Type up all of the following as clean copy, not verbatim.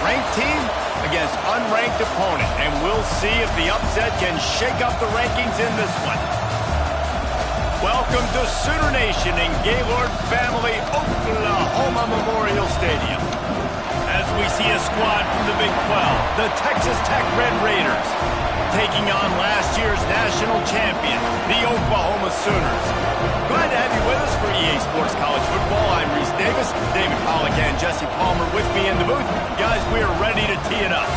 ranked team against unranked opponent, and we'll see if the upset can shake up the rankings in this one. Welcome to Sooner Nation in Gaylord Family Oklahoma Memorial Stadium. As we see a squad from the Big 12, the Texas Tech Red Raiders, taking on last year's national champion, the Oklahoma Sooners. Glad to have you with us for EA Sports College Football. I'm Reese Davis, David Pollack and Jesse Palmer with me in the booth. Guys, we are ready to tee it up.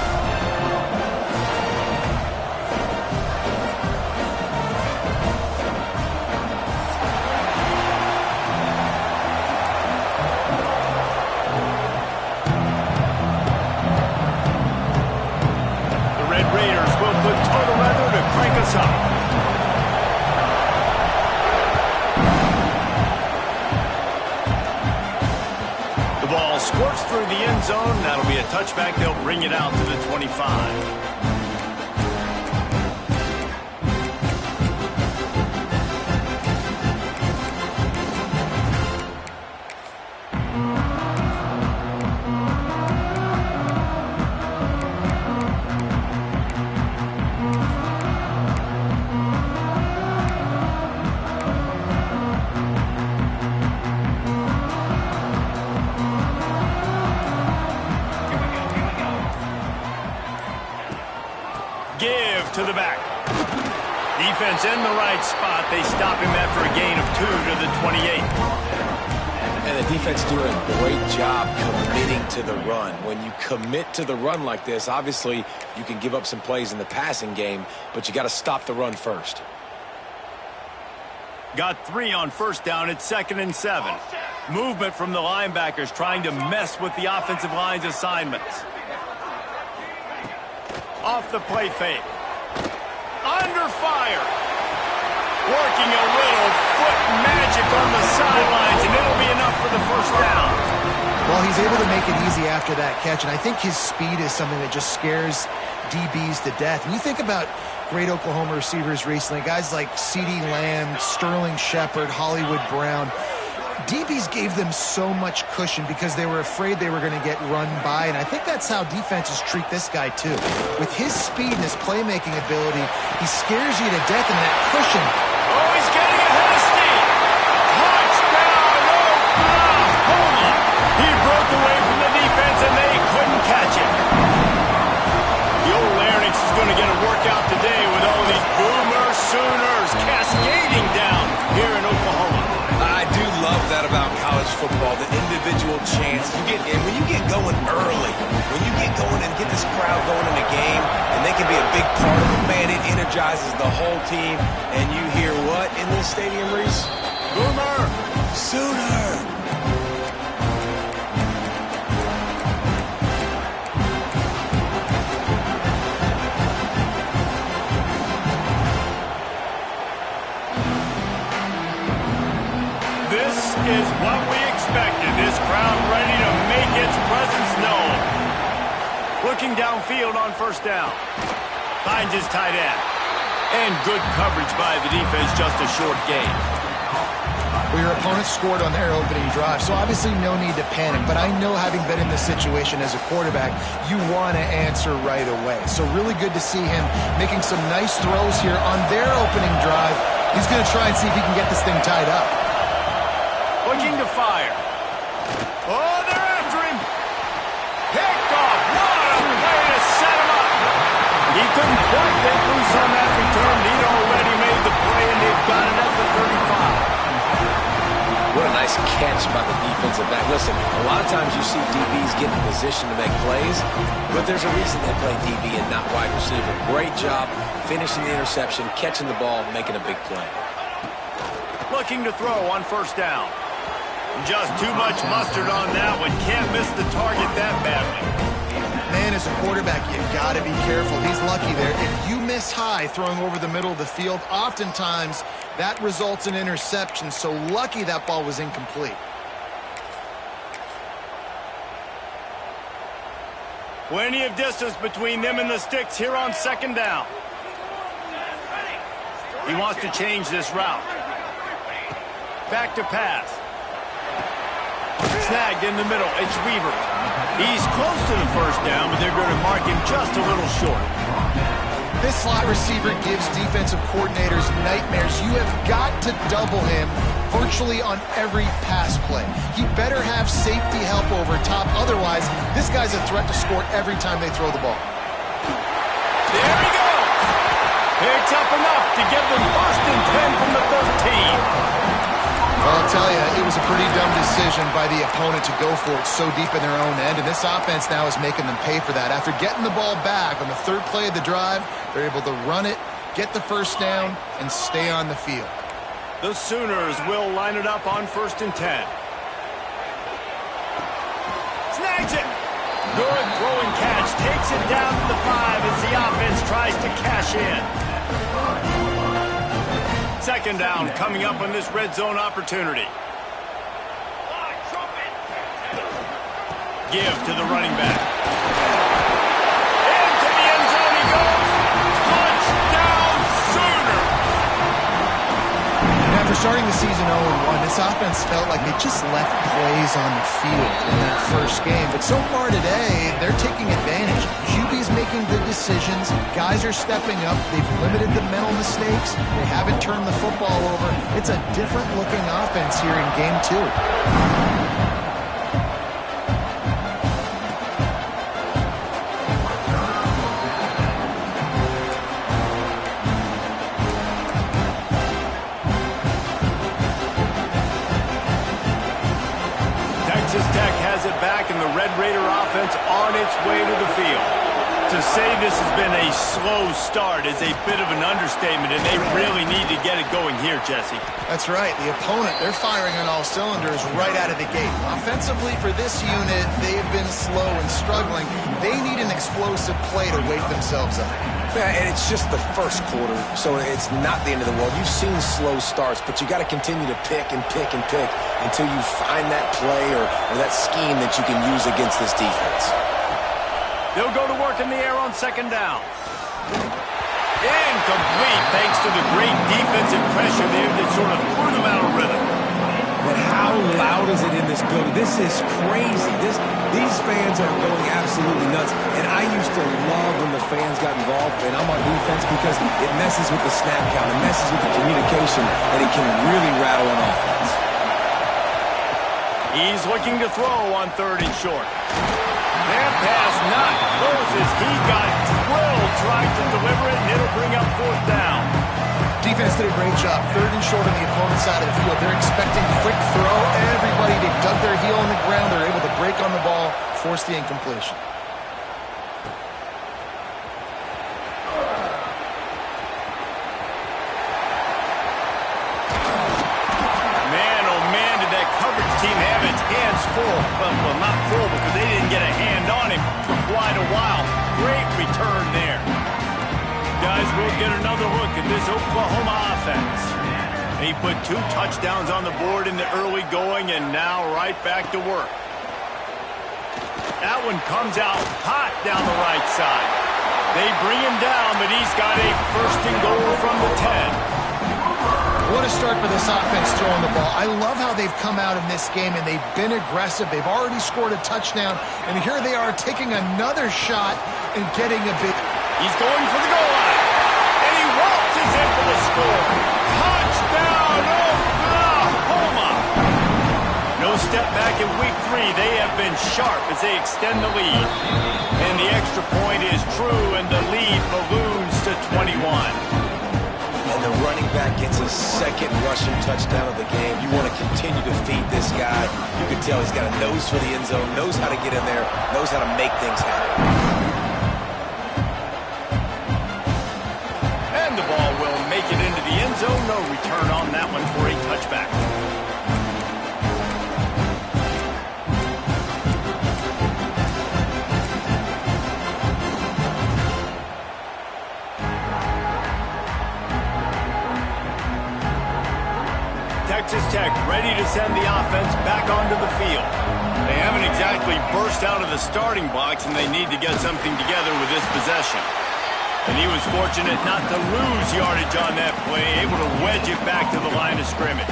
The ball squirts through the end zone. That'll be a touchback. They'll bring it out to the 25. To the back. Defense in the right spot. They stop him after a gain of 2 to the 28. And the defense doing a great job committing to the run. When you commit to the run like this, obviously you can give up some plays in the passing game, but you got to stop the run first. Got 3 on first down. It's 2nd and 7. Movement from the linebackers trying to mess with the offensive line's assignments. Off the play fake. Under fire. Working a little foot magic on the sidelines, and it'll be enough for the first down. Well, he's able to make it easy after that catch, and I think his speed is something that just scares DBs to death. And you think about great Oklahoma receivers recently, guys like CeeDee Lamb, Sterling Shepard, Hollywood Brown. DBs gave them so much cushion because they were afraid they were going to get run by, and I think that's how defenses treat this guy too. With his speed and his playmaking ability, he scares you to death in that cushion. Oh, he's getting ahead of steam. Touchdown, Oklahoma! He broke away from the defense, and they couldn't catch him. The old Larynx is going to get a workout today with all these Boomer Sooners cascading down here in Oklahoma. I do love that about college football, the individual chance you get. And when you get going early, when you get going and get this crowd going in a game, and they can be a big part of it, man, it energizes the whole team. And you hear what in this stadium, Reese? Boomer! Sooner! Is what we expected. This crowd ready to make its presence known. Looking downfield on first down. Finds his tight end. And good coverage by the defense, just a short gain. Well, your opponent scored on their opening drive, so obviously no need to panic. But I know, having been in this situation as a quarterback, you want to answer right away. So really good to see him making some nice throws here on their opening drive. He's going to try and see if he can get this thing tied up. Looking to fire. Oh, they're after him. Picked off. What a way to set him up. He couldn't quite get loose on that return. He'd already made the play, and they've got it at the 35. What a nice catch by the defensive back. Listen, a lot of times you see DBs get in position to make plays, but there's a reason they play DB and not wide receiver. Great job finishing the interception, catching the ball, making a big play. Looking to throw on first down. Just too much mustard on that one. Can't miss the target that badly. Man, as a quarterback, you got to be careful. He's lucky there. If you miss high throwing over the middle of the field, oftentimes that results in interception. So lucky that ball was incomplete. Plenty of distance between them and the sticks here on second down. He wants to change this route. Back to pass. Snagged in the middle. It's Weaver. He's close to the first down, but they're going to mark him just a little short. This slot receiver gives defensive coordinators nightmares. You have got to double him virtually on every pass play. He better have safety help over top. Otherwise, this guy's a threat to score every time they throw the ball. There he goes. Picks up enough to get them 1st and 10 from the 13. Well, I'll tell you, it was a pretty dumb decision by the opponent to go for it so deep in their own end, and this offense now is making them pay for that. After getting the ball back on the 3rd play of the drive, they're able to run it, get the first down, and stay on the field. The Sooners will line it up on 1st and 10. Snags it. Good throw and catch. Takes it down to the 5 as the offense tries to cash in. 2nd down coming up on this red zone opportunity. Give to the running back. Into the end zone he goes. Touchdown Sooner. And after starting the season 0-1, this offense felt like they just left plays on the field in that first game. But so far today, they're taking advantage. QB's making good decisions. Guys are stepping up. They've limited the mental mistakes. They haven't turned the football over. It's a different-looking offense here in Game 2. Texas Tech has it back, and the Red Raider offense on its way to the field. To say this has been a slow start is a bit of an understatement, and they really need to get it going here, Jesse. That's right. The opponent, they're firing on all cylinders right out of the gate. Offensively for this unit, they've been slow and struggling. They need an explosive play to wake themselves up. Yeah, and it's just the first quarter, so it's not the end of the world. You've seen slow starts, but you got to continue to pick and pick and pick until you find that play or that scheme that you can use against this defense. They'll go to work in the air on 2nd down. Incomplete thanks to the great defensive pressure there that sort of threw them out of rhythm. But how loud is it in this building? This is crazy. These fans are going absolutely nuts. And I used to love when the fans got involved, and I'm on defense because it messes with the snap count. It messes with the communication, and it can really rattle an offense. He's looking to throw on 3rd and short. That pass not close as he got drilled trying to deliver it, and it'll bring up 4th down. Defense did a great job. 3rd and short on the opponent's side of the field. They're expecting quick throw. Everybody, they dug their heel on the ground. They're able to break on the ball, force the incompletion. Man, oh man, did that coverage team have its hands full. Well, not full because they didn't get a hand on him for quite a while. Great return there. Guys, we'll get another look at this Oklahoma offense. They put 2 touchdowns on the board in the early going, and now right back to work. That one comes out hot down the right side. They bring him down, but he's got a 1st and goal from the 10. What a start for this offense throwing the ball. I love how they've come out in this game, and they've been aggressive. They've already scored a touchdown, and here they are taking another shot and getting a big... He's going for the goal line, and he waltzes in for the score. Touchdown, Oklahoma! No step back in week 3. They have been sharp as they extend the lead. And the extra point is true, and the lead balloons to 21. And the running back gets his 2nd rushing touchdown of the game. You want to continue to feed this guy. You can tell he's got a nose for the end zone, knows how to get in there, knows how to make things happen. And the ball will make it into the end zone. No return on that one for a touchback. Texas Tech ready to send the offense back onto the field. They haven't exactly burst out of the starting blocks, and they need to get something together with this possession. And he was fortunate not to lose yardage on that play, able to wedge it back to the line of scrimmage.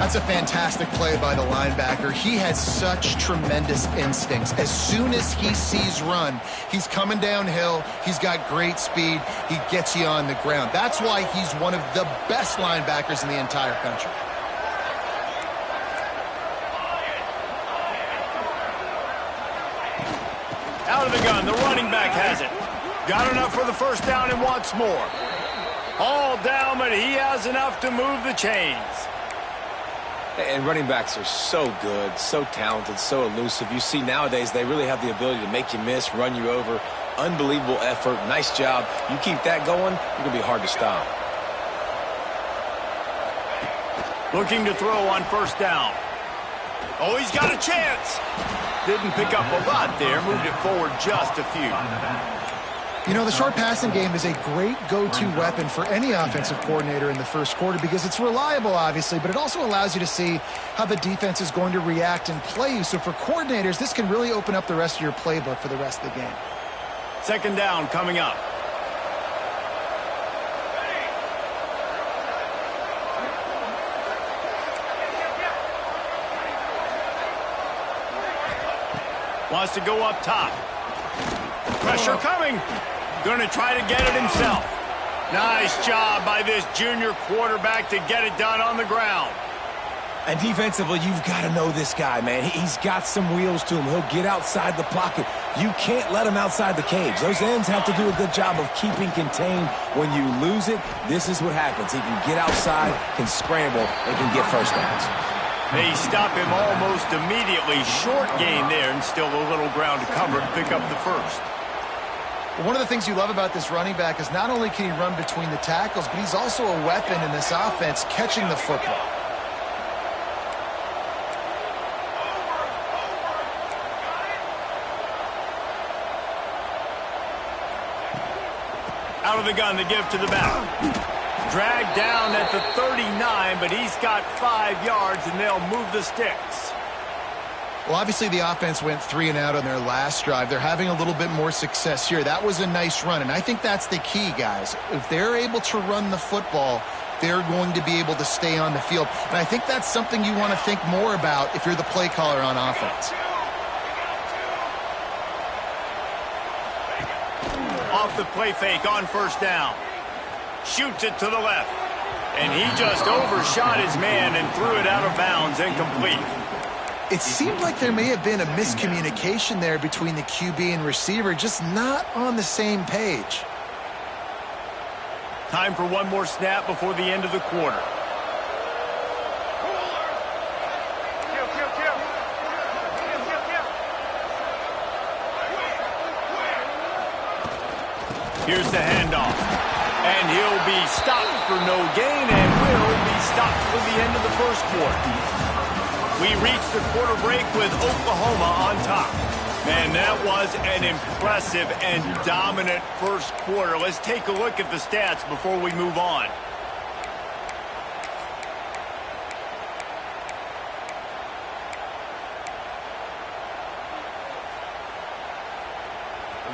That's a fantastic play by the linebacker. He has such tremendous instincts. As soon as he sees run, he's coming downhill. He's got great speed. He gets you on the ground. That's why he's one of the best linebackers in the entire country. Out of the gun, the running back has it. Got enough for the first down and wants more. All down, but he has enough to move the chains. And running backs are so good, so talented, so elusive. You see nowadays they really have the ability to make you miss, run you over. Unbelievable effort. Nice job. You keep that going, you're going to be hard to stop. Looking to throw on first down. Oh, he's got a chance. Didn't pick up a lot there. Moved it forward just a few. You know, the short passing game is a great go-to weapon for any offensive coordinator in the first quarter because it's reliable, obviously, but it also allows you to see how the defense is going to react and play you. So for coordinators, this can really open up the rest of your playbook for the rest of the game. Second down coming up. Wants to go up top. Pressure coming. Going to try to get it himself. Nice job by this junior quarterback to get it done on the ground. And defensively, you've got to know this guy, man. He's got some wheels to him. He'll get outside the pocket. You can't let him outside the cage. Those ends have to do a good job of keeping contained. When you lose it, this is what happens. He can get outside, can scramble, and can get first downs. They stop him almost immediately. Short gain there, and still a little ground to cover to pick up the first. One of the things you love about this running back is not only can he run between the tackles, but he's also a weapon in this offense catching the football. Out of the gun, the give to the back. Dragged down at the 39, but he's got 5 yards, and they'll move the sticks. Well, obviously the offense went 3 and out on their last drive. They're having a little bit more success here. That was a nice run, and I think that's the key, guys. If they're able to run the football, they're going to be able to stay on the field. And I think that's something you want to think more about if you're the play caller on offense. Off the play fake on first down. Shoots it to the left. And he just overshot his man and threw it out of bounds, incomplete. It seemed like there may have been a miscommunication there between the QB and receiver, just not on the same page. Time for one more snap before the end of the quarter. Here's the handoff. And he'll be stopped for no gain and will be stopped for the end of the first quarter. We reached the quarter break with Oklahoma on top. Man, that was an impressive and dominant first quarter. Let's take a look at the stats before we move on.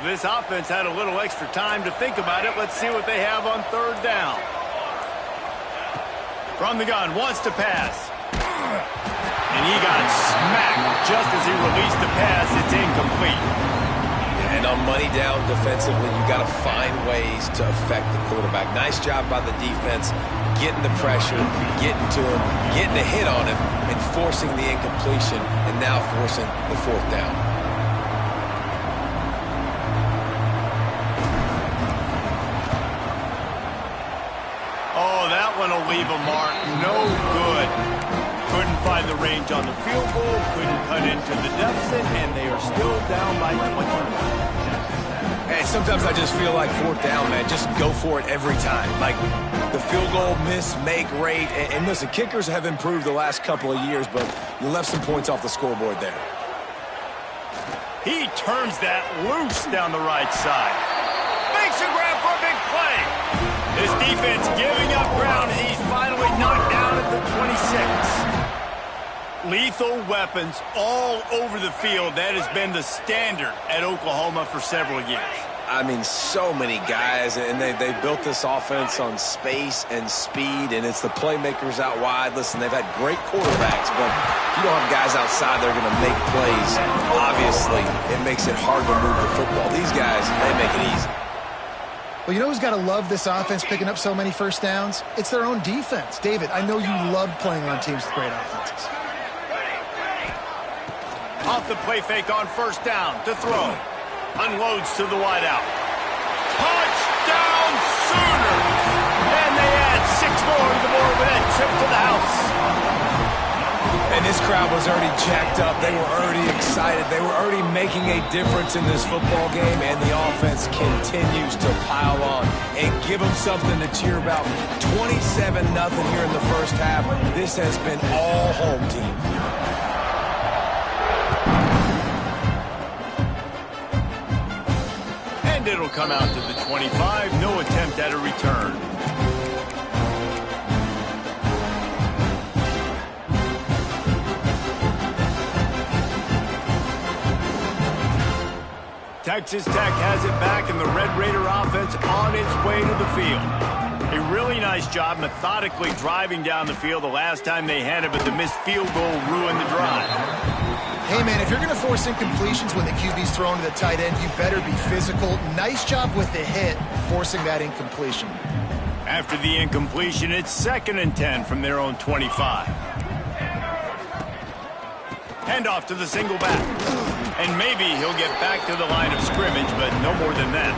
This offense had a little extra time to think about it. Let's see what they have on third down. From the gun, wants to pass. And he got smacked just as he released the pass. It's incomplete. And on money down defensively, you've got to find ways to affect the quarterback. Nice job by the defense, getting the pressure, getting to him, getting a hit on him, and forcing the incompletion, and now forcing the fourth down. Oh, that one will leave a mark. No good. Couldn't find the range on the field goal, couldn't cut into the deficit, and they are still down by 21. Hey, sometimes I just feel like fourth down, man. Just go for it every time. Like the field goal, miss, make, rate. And listen, kickers have improved the last couple of years, but you left some points off the scoreboard there. He turns that loose down the right side. Makes a grab for a big play. This defense giving up ground. He's finally knocked down at the 26. Lethal weapons all over the field. That has been the standard at Oklahoma for several years. I mean, so many guys, and they built this offense on space and speed, and it's the playmakers out wide. Listen, they've had great quarterbacks, but if you don't have guys outside that are going to make plays, obviously it makes it hard to move the football. These guys, they make it easy. Well, you know who's got to love this offense picking up so many first downs? It's their own defense. David, I know you love playing on teams with great offenses. Off the play fake on first down to throw. Unloads to the wideout. Touchdown Sooners! And they add 6 more to the board with that trip to the house. And this crowd was already jacked up. They were already excited. They were already making a difference in this football game, and the offense continues to pile on and give them something to cheer about. 27-0 here in the first half. This has been all home team. And it'll come out to the 25. No attempt at a return. Texas Tech has it back, and the Red Raider offense on its way to the field. A really nice job methodically driving down the field the last time they had it, but the missed field goal ruined the drive. Hey, man, if you're going to force incompletions when the QB's thrown to the tight end, you better be physical. Nice job with the hit, forcing that incompletion. After the incompletion, it's 2nd and 10 from their own 25. Handoff to the single back. And maybe he'll get back to the line of scrimmage, but no more than that.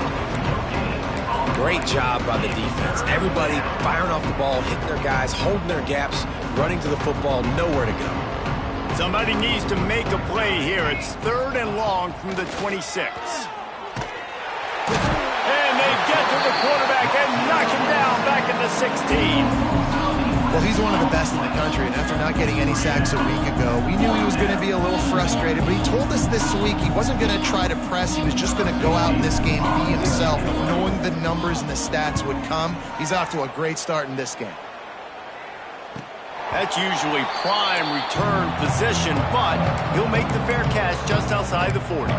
Great job by the defense. Everybody firing off the ball, hitting their guys, holding their gaps, running to the football, nowhere to go. Somebody needs to make a play here. It's 3rd and long from the 26. And they get to the quarterback and knock him down back at the 16. Well, he's one of the best in the country, and after not getting any sacks a week ago, we knew he was going to be a little frustrated, but he told us this week he wasn't going to try to press. He was just going to go out in this game, be himself, knowing the numbers and the stats would come. He's off to a great start in this game. That's usually prime return position, but he'll make the fair catch just outside the 40.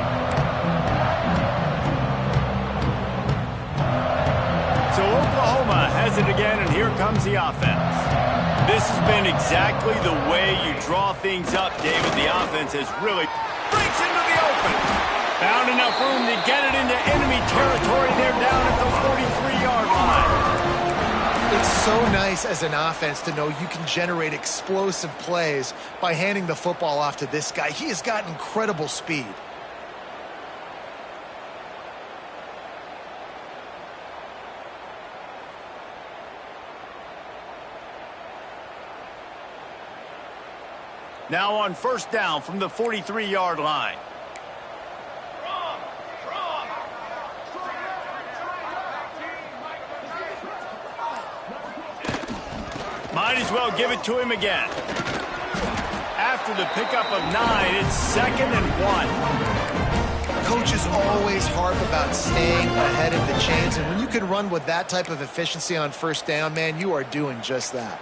So Oklahoma has it again, and here comes the offense. This has been exactly the way you draw things up, David. The offense has really breaks into the open. Found enough room to get it into enemy territory. They're down at the 43-yard line. It's so nice as an offense to know you can generate explosive plays by handing the football off to this guy. He has got incredible speed. Now on first down from the 43-yard line. Might as well give it to him again. After the pickup of 9, it's 2nd and 1. Coaches always harp about staying ahead of the chains, and when you can run with that type of efficiency on first down, man, you are doing just that.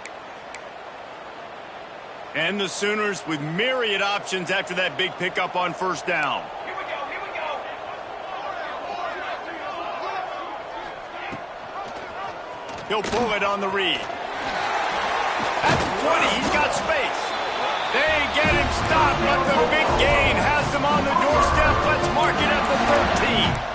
And the Sooners with myriad options after that big pickup on first down. Here we go. He'll pull it on the read. At the 20, he's got space. They get him stopped, but the big gain has them on the doorstep. Let's mark it at the 13.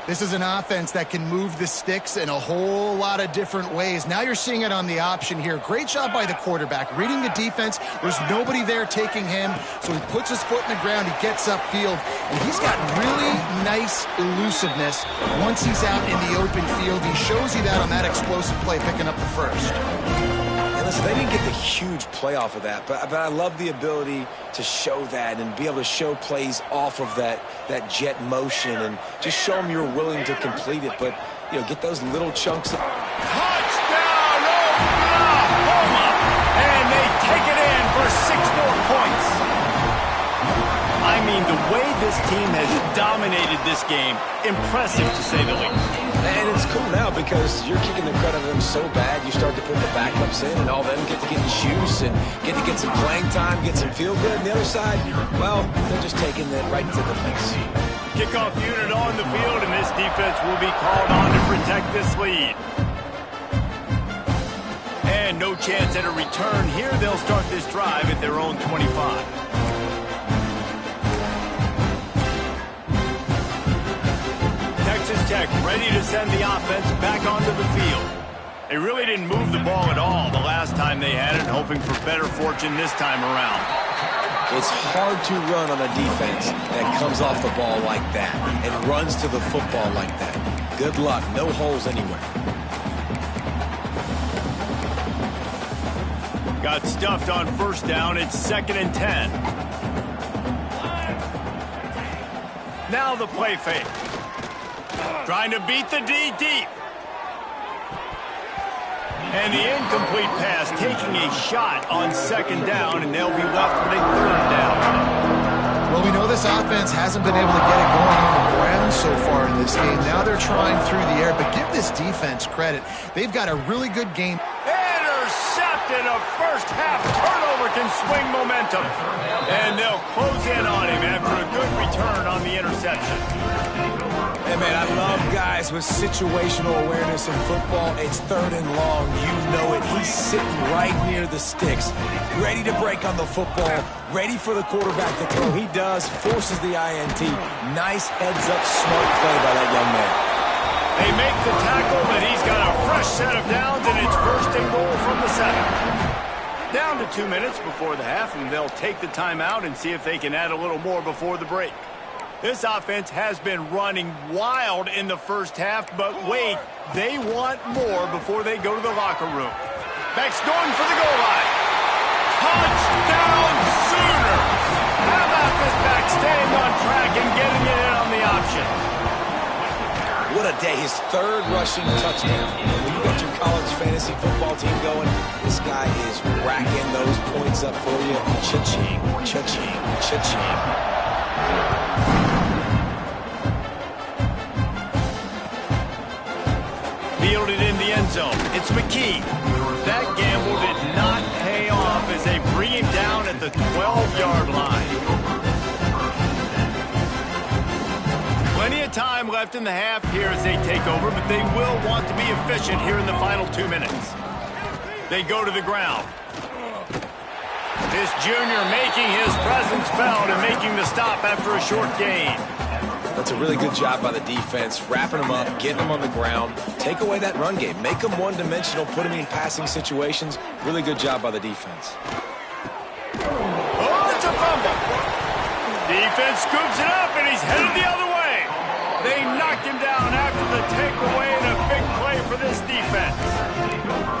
This is an offense that can move the sticks in a whole lot of different ways. Now you're seeing it on the option here. Great job by the quarterback. Reading the defense, there's nobody there taking him, so he puts his foot in the ground, he gets upfield, and he's got really nice elusiveness once he's out in the open field. He shows you that on that explosive play, picking up the first. Listen, they didn't get the huge play off of that, but I love the ability to show that and be able to show plays off of that jet motion and just show them you're willing to complete it. But, you know, get those little chunks. Touchdown, Oklahoma! And they take it in for 6 more points. I mean, the way this team has dominated this game, impressive to say the least. And it's cool now because you're kicking the crud out of them so bad, you start to put the backups in, and all of them get to get juice and get to get some playing time, get some feel good. And the other side, well, they're just taking it right to the face. Kickoff unit on the field, and this defense will be called on to protect this lead. And no chance at a return here. They'll start this drive at their own 25. Texas Tech ready to send the offense back onto the field. They really didn't move the ball at all the last time they had it, hoping for better fortune this time around. It's hard to run on a defense that comes off the ball like that and runs to the football like that. Good luck. No holes anywhere. Got stuffed on first down. It's 2nd and 10. Now the play fake. Trying to beat the D deep. And the incomplete pass, taking a shot on 2nd down, and they'll be left with a 3rd down. Well, we know this offense hasn't been able to get it going on the ground so far in this game. Now they're trying through the air, but give this defense credit. They've got a really good game. Intercepted. A first-half turnover can swing momentum. And they'll close in on him after a good return on the interception. Hey, man, I love guys with situational awareness in football. It's 3rd and long. You know it. He's sitting right near the sticks, ready to break on the football, ready for the quarterback to throw. He does, forces the INT. Nice heads-up, smart play by that young man. They make the tackle, but he's got a fresh set of downs, and it's 1st and goal from the 7. Down to 2 minutes before the half, and they'll take the timeout and see if they can add a little more before the break. This offense has been running wild in the first half, but wait, they want more before they go to the locker room. Beck's going for the goal line. Touchdown Sooner! How about this back staying on track and getting it in on the option? What a day. His 3rd rushing touchdown. And when you got your college fantasy football team going, this guy is racking those points up for you. Cha-ching, cha-ching, cha-ching. Fielded in the end zone. It's McKee. That gamble did not pay off as they bring him down at the 12-yard line. Plenty of time left in the half here as they take over, but they will want to be efficient here in the final 2 minutes. They go to the ground. This junior making his presence felt and making the stop after a short gain. That's a really good job by the defense, wrapping them up, getting them on the ground. Take away that run game. Make them one-dimensional, put them in passing situations. Really good job by the defense. Oh, it's a fumble. Defense scoops it up, and he's headed the other way. They knocked him down after the takeaway, and a big play for this defense.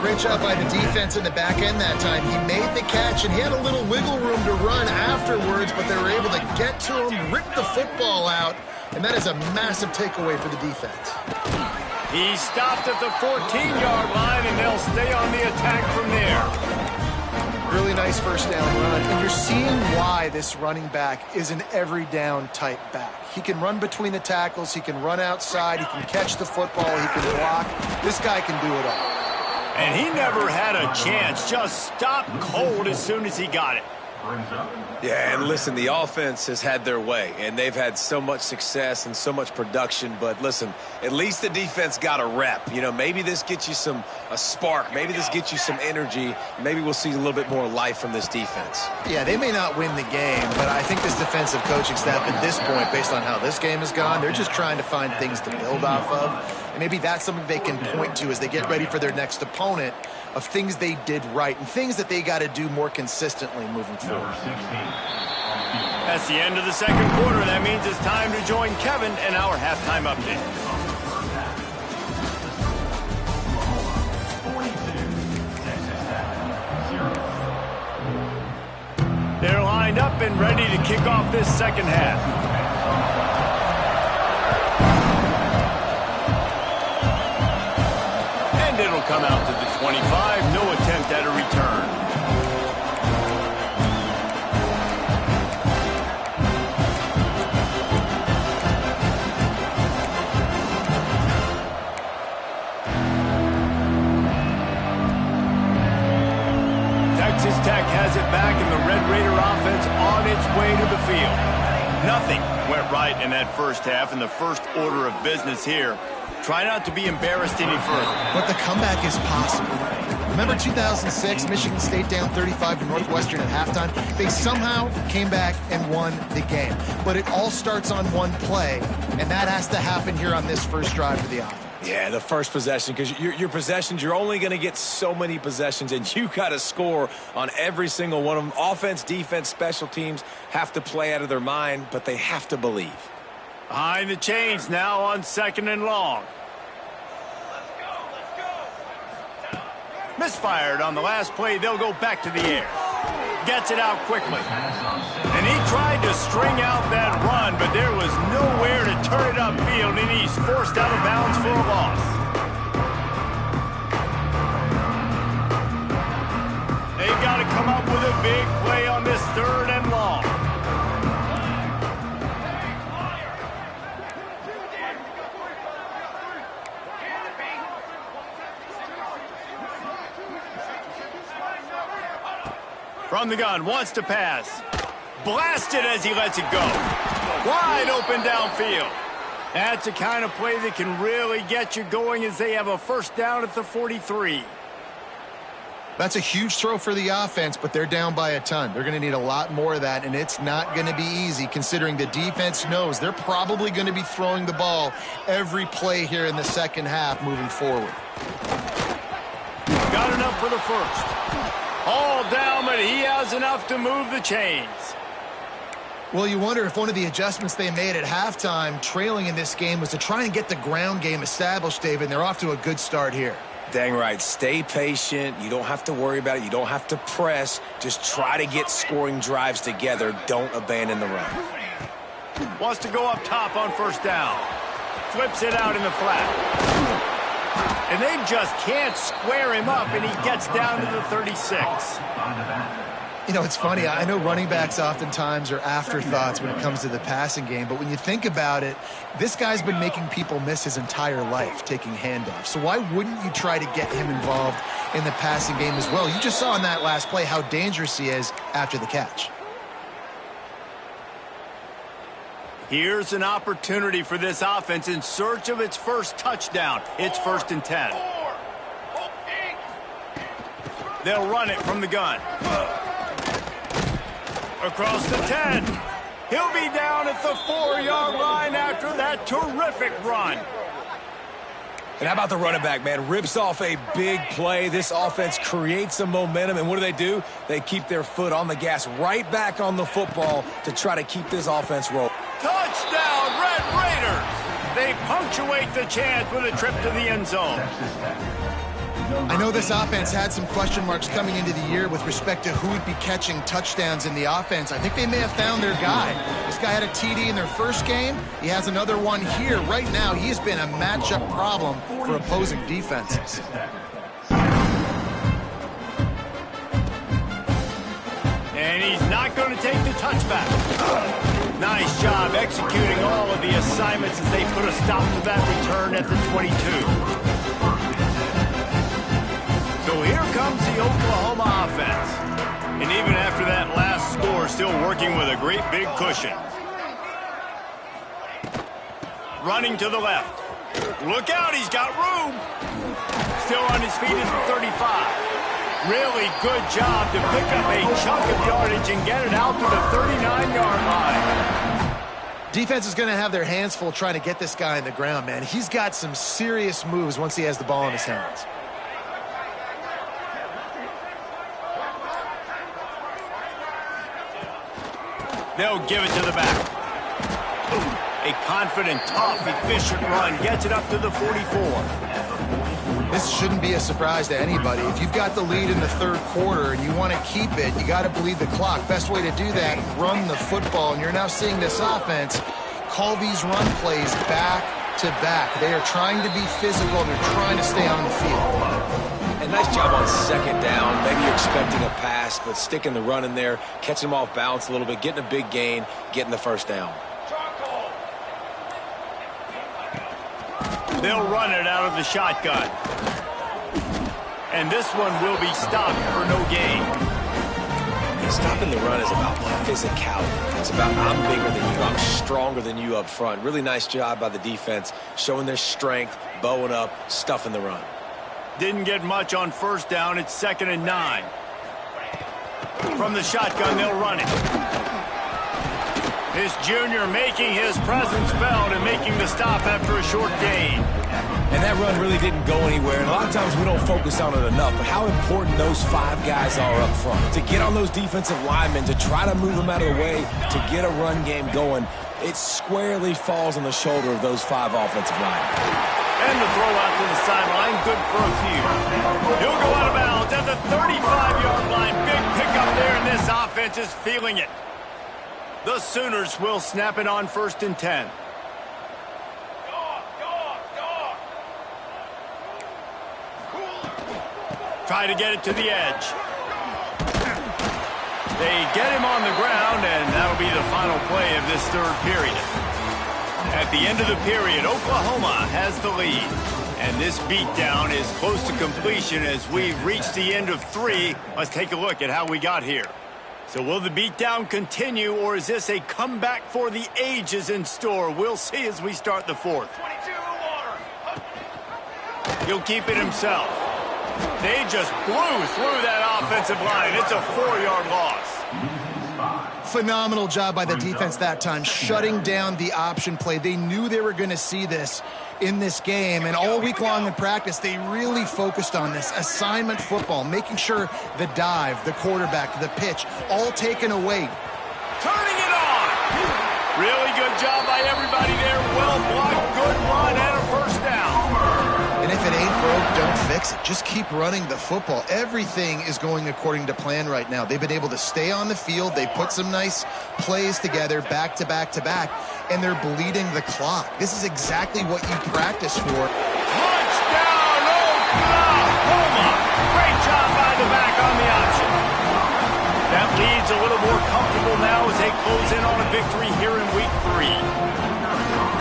Great job by the defense in the back end that time. He made the catch, and he had a little wiggle room to run afterwards, but they were able to get to him, rip the football out, and that is a massive takeaway for the defense. He stopped at the 14-yard line, and they'll stay on the attack from there. Really nice first down run, and you're seeing why this running back is an every down type back. He can run between the tackles, he can run outside, he can catch the football, he can block. This guy can do it all. And he never had a chance, just stopped cold as soon as he got it. Yeah, and listen, the offense has had their way, and they've had so much success and so much production. But listen, at least the defense got a rep. You know, maybe this gets you a spark. Maybe this gets you some energy. Maybe we'll see a little bit more life from this defense. Yeah, they may not win the game, but I think this defensive coaching staff at this point, based on how this game has gone, they're just trying to find things to build off of. And maybe that's something they can point to as they get ready for their next opponent, of things they did right and things that they got to do more consistently moving forward. That's the end of the second quarter. That means it's time to join Kevin in our halftime update. They're lined up and ready to kick off this second half. It'll come out to the 25. No attempt at a return. Texas Tech has it back, and the Red Raider offense on its way to the field. Nothing went right in that that first half, and the first order of business here. Try not to be embarrassed any further. But the comeback is possible. Remember 2006, Michigan State down 35 to Northwestern at halftime? They somehow came back and won the game. But it all starts on one play, and that has to happen here on this first drive for the offense. Yeah, the first possession, because your possessions, you're only going to get so many possessions, and you got to score on every single one of them. Offense, defense, special teams have to play out of their mind, but they have to believe. Behind the chains now on 2nd and long. Misfired on the last play. They'll go back to the air. Gets it out quickly. And he tried to string out that run, but there was nowhere to turn it upfield, and he's forced out of bounds for a loss. They've got to come up with a big play on this 3rd and long. From the gun, wants to pass. Blasted as he lets it go. Wide open downfield. That's the kind of play that can really get you going as they have a first down at the 43. That's a huge throw for the offense, but they're down by a ton. They're going to need a lot more of that, and it's not going to be easy considering the defense knows they're probably going to be throwing the ball every play here in the second half moving forward. Got enough for the first. All down, but he has enough to move the chains. Well, you wonder if one of the adjustments they made at halftime, trailing in this game, was to try and get the ground game established, David, and they're off to a good start here. Dang right. Stay patient. You don't have to worry about it. You don't have to press. Just try to get scoring drives together. Don't abandon the run. Wants to go up top on first down. Flips it out in the flat. And they just can't square him up, and he gets down to the 36. You know, it's funny. I know running backs oftentimes are afterthoughts when it comes to the passing game, but when you think about it, this guy's been making people miss his entire life taking handoffs. So why wouldn't you try to get him involved in the passing game as well? You just saw in that last play how dangerous he is after the catch. Here's an opportunity for this offense in search of its first touchdown. It's 1st and 10. They'll run it from the gun. Across the 10. He'll be down at the 4-yard line after that terrific run. And how about the running back, man? Rips off a big play. This offense creates some momentum, and what do? They keep their foot on the gas, right back on the football to try to keep this offense rolling. Touchdown, Red Raiders! They punctuate the chance with a trip to the end zone. I know this offense had some question marks coming into the year with respect to who would be catching touchdowns in the offense. I think they may have found their guy. This guy had a TD in their first game. He has another one here. Right now, he has been a matchup problem for opposing defenses. And he's not going to take the touchback. Nice job executing all of the assignments as they put a stop to that return at the 22. So here comes the Oklahoma offense. And even after that last score, still working with a great big cushion. Running to the left. Look out, he's got room. Still on his feet at the 35. Really good job to pick up a chunk of yardage and get it out to the 39-yard line. Defense is going to have their hands full trying to get this guy on the ground, man. He's got some serious moves once he has the ball in his hands. They'll give it to the back. A confident, tough, efficient run gets it up to the 44. This shouldn't be a surprise to anybody. If you've got the lead in the third quarter and you want to keep it, you got to bleed the clock. Best way to do that, run the football. And you're now seeing this offense call these run plays back to back. They are trying to be physical. They're trying to stay on the field. And nice job on second down. Maybe you're expecting a pass, but sticking the run in there, catching them off balance a little bit, getting a big gain, getting the first down. They'll run it out of the shotgun. And this one will be stopped for no gain. Stopping the run is about physicality. It's about I'm bigger than you, I'm stronger than you up front. Really nice job by the defense, showing their strength, bowing up, stuffing the run. Didn't get much on first down. It's 2nd and 9. From the shotgun, they'll run it. This junior making his presence felt and making the stop after a short gain. And that run really didn't go anywhere. And a lot of times we don't focus on it enough, but how important those 5 guys are up front. To get on those defensive linemen, to try to move them out of the way, to get a run game going, it squarely falls on the shoulder of those 5 offensive linemen. And the throw out to the sideline, good for a few. He'll go out of bounds at the 35-yard line. Big pickup there, and this offense is feeling it. The Sooners will snap it on 1st and 10. Try to get it to the edge. They get him on the ground, and that'll be the final play of this 3rd period. At the end of the period, Oklahoma has the lead. And this beatdown is close to completion as we reach the end of 3. Let's take a look at how we got here. So will the beatdown continue, or is this a comeback for the ages in store? We'll see as we start the 4th. He'll keep it himself. They just blew through that offensive line. It's a 4-yard loss. Phenomenal job by the defense that time, shutting down the option play. They knew they were going to see this in this game, and all week long in practice, they really focused on this assignment football, making sure the dive, the quarterback, the pitch, all taken away. Turning it on. Really good job by everybody there. Well blocked, good run, and a 1st down. And if it ain't broke, don't fix it. Just keep running the football. Everything is going according to plan right now. They've been able to stay on the field. They put some nice plays together back to back to back, and they're bleeding the clock. This is exactly what you practice for. Touchdown, Oklahoma! Great job by the back on the option. That lead's a little more comfortable now as they close in on a victory here in week 3.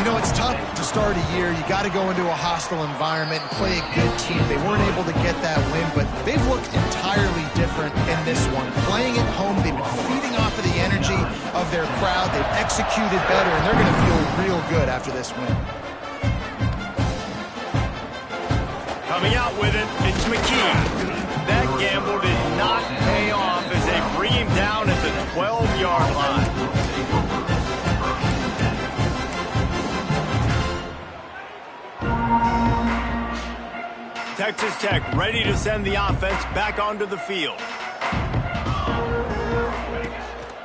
You know, it's tough to start a year. You got to go into a hostile environment and play a good team. They weren't able to get that win, but they've looked entirely different in this one. Playing at home, they've been feeding off of the energy of their crowd. They've executed better, and they're going to feel real good after this win. Coming out with it, it's McKee. That gamble did not pay off as they bring him down at the 12-yard line. Texas Tech ready to send the offense back onto the field.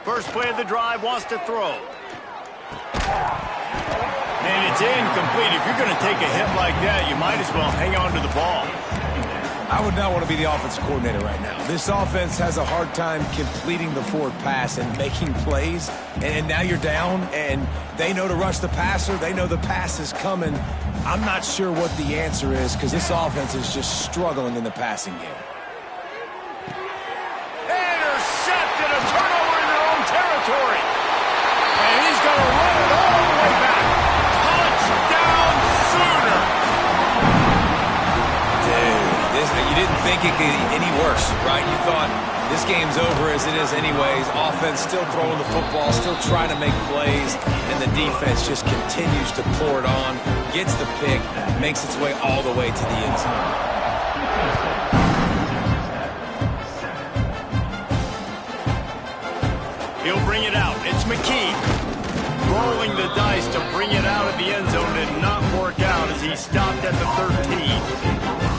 First play of the drive, wants to throw. And it's incomplete. If you're going to take a hit like that, you might as well hang on to the ball. I would not want to be the offensive coordinator right now. This offense has a hard time completing the forward pass and making plays. And now you're down, and they know to rush the passer. They know the pass is coming. I'm not sure what the answer is because this offense is just struggling in the passing game. Intercepted, a turnover in their own territory. And he's going to run it all the way back. Touchdown, Sooner. You didn't think it could get any worse, right? You thought this game's over as it is anyways. Offense still throwing the football, still trying to make plays, and the defense just continues to pour it on, gets the pick, makes its way all the way to the end zone. He'll bring it out. It's McKee. Rolling the dice to bring it out of the end zone did not work out as he stopped at the 13.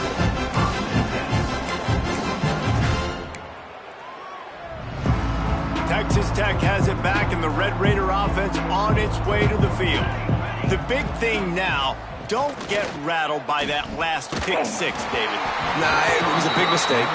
Texas Tech has it back, and the Red Raider offense on its way to the field. The big thing now, don't get rattled by that last pick 6, David. Nah, it was a big mistake.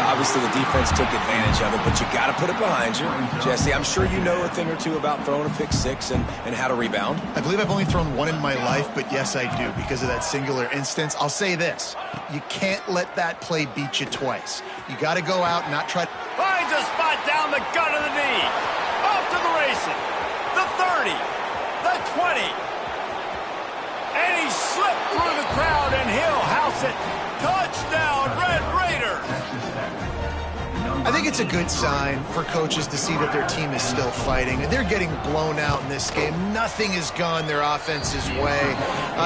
Obviously, the defense took advantage of it, but you got to put it behind you. Jesse, I'm sure you know a thing or two about throwing a pick 6 and how to rebound. I believe I've only thrown one in my life, but yes, I do because of that singular instance. I'll say this. You can't let that play beat you twice. You got to go out and not try. Finds a spot down the gut of the knee. Off to the races. The 30. The 20. And he slipped through the crowd, and he'll house it. Touchdown, Red Raiders. I think think it's a good sign for coaches to see that their team is still fighting. They're getting blown out in this game. Nothing has gone their offense's way.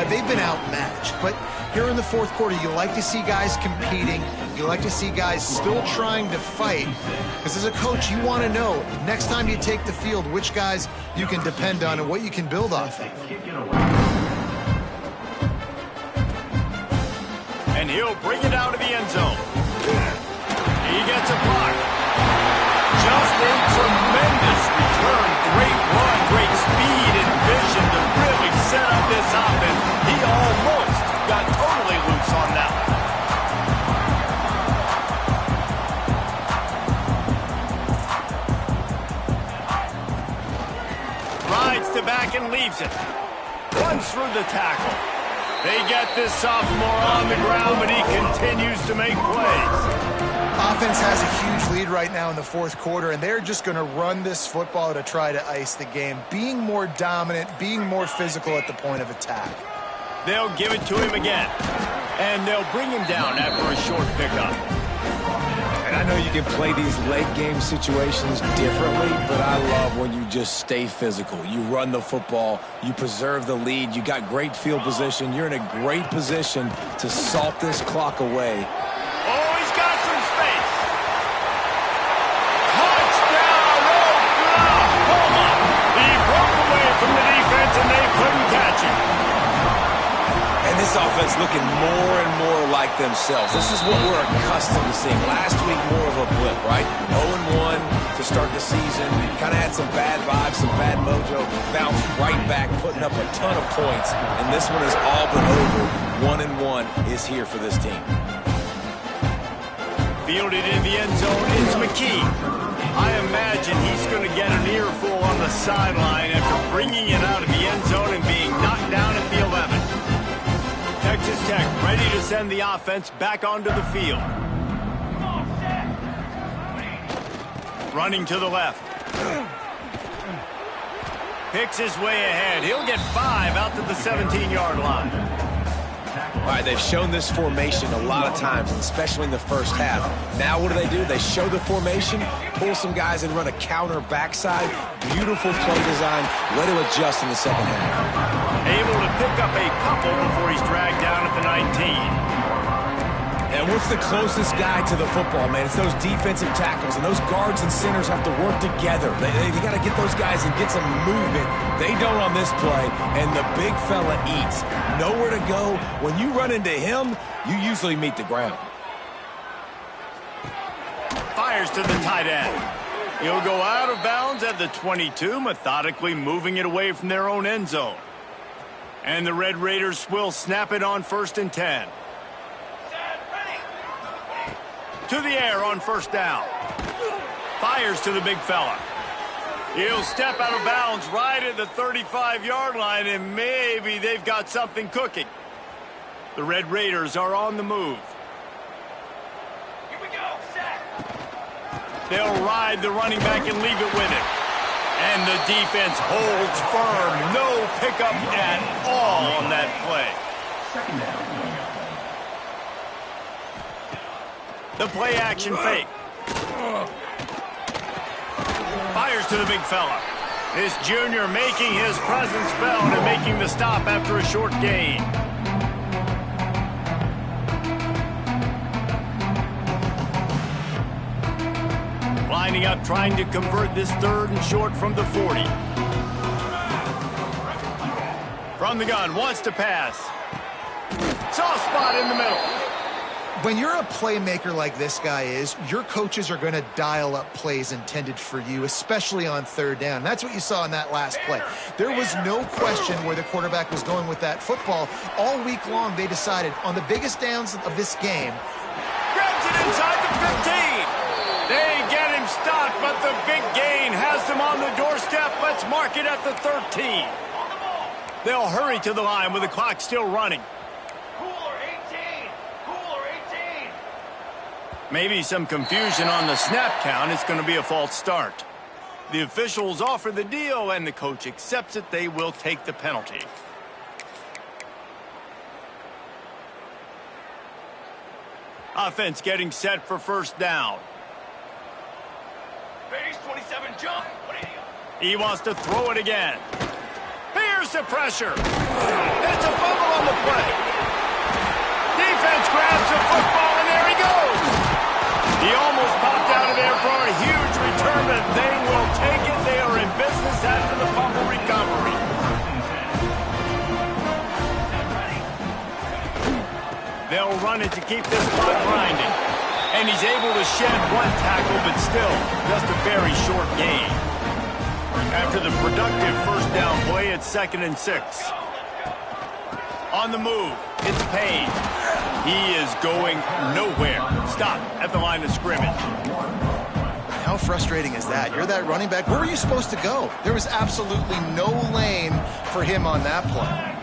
They've been outmatched. But here in the fourth quarter, you like to see guys competing. You like to see guys still trying to fight. Because as a coach, you want to know next time you take the field which guys you can depend on and what you can build off of. And he'll bring it out of the end zone. He gets a block. Just a tremendous return. Great run, great speed and vision to really set up this offense. He almost got totally loose on that one. Rides to back and leaves it. Runs through the tackle. They get this sophomore on the ground, but he continues to make plays. Offense has a huge lead right now in the fourth quarter, and they're just going to run this football to try to ice the game, being more dominant, being more physical at the point of attack. They'll give it to him again, and they'll bring him down after a short pickup. And I know you can play these late game situations differently, but I love when you just stay physical. You run the football, you preserve the lead, you got great field position, you're in a great position to salt this clock away. Oh, he's got some space. Touchdown, Oklahoma! He broke away from the defense, and they couldn't catch him. And this offense looking more and more like themselves. This is what we're accustomed to seeing. Last week, more of a blip, right? 0-1 to start the season. Kind of had some bad vibes, some bad mojo. Bounced right back, putting up a ton of points. And this one is all but over. 1-1 is here for this team. Fielded in the end zone is McKee. I imagine he's going to get an earful on the sideline after bringing it out of the end zone and being knocked down at the 11. Texas Tech ready to send the offense back onto the field. Running to the left. Picks his way ahead. He'll get 5 out to the 17-yard line. All right, they've shown this formation a lot of times, especially in the first half. Now what do? They show the formation, pull some guys and run a counter backside. Beautiful play design. Way to adjust in the second half. Able to pick up a couple before he's dragged down at the 19. And what's the closest guy to the football, man? It's those defensive tackles, and those guards and centers have to work together. They got to get those guys and get some movement. They don't on this play, and the big fella eats. Nowhere to go. When you run into him, you usually meet the ground. Fires to the tight end. He'll go out of bounds at the 22, methodically moving it away from their own end zone. And the Red Raiders will snap it on 1st and 10. To the air on first down. Fires to the big fella. He'll step out of bounds right at the 35-yard line, and maybe they've got something cooking. The Red Raiders are on the move. Here we go, set. They'll ride the running back and leave it with him. And the defense holds firm. No pickup at all on that play. Second down. The play action fake. Fires to the big fella. This junior making his presence felt and making the stop after a short gain. Lining up, trying to convert this 3rd and short from the 40. From the gun, wants to pass. Soft spot in the middle. When you're a playmaker like this guy is, your coaches are going to dial up plays intended for you, especially on 3rd down. That's what you saw in that last play. There was no question where the quarterback was going with that football. All week long, they decided on the biggest downs of this game. Grabs it inside the 15. They get him stopped, but the big gain has them on the doorstep. Let's mark it at the 13. They'll hurry to the line with the clock still running. Maybe some confusion on the snap count. It's going to be a false start. The officials offer the deal, and the coach accepts it. They will take the penalty. Offense getting set for 1st down. He wants to throw it again. Here's the pressure. It's a fumble on the play. Defense grabs the football, and there he goes. He almost popped out of there for a huge return, but they will take it. They are in business after the fumble recovery. They'll run it to keep this clock grinding. And he's able to shed one tackle, but still just a very short gain. After the productive first down play, it's 2nd and 6. On the move, it's Payne. He is going nowhere. Stop at the line of scrimmage. How frustrating is that? You're that running back. Where were you supposed to go? There was absolutely no lane for him on that play.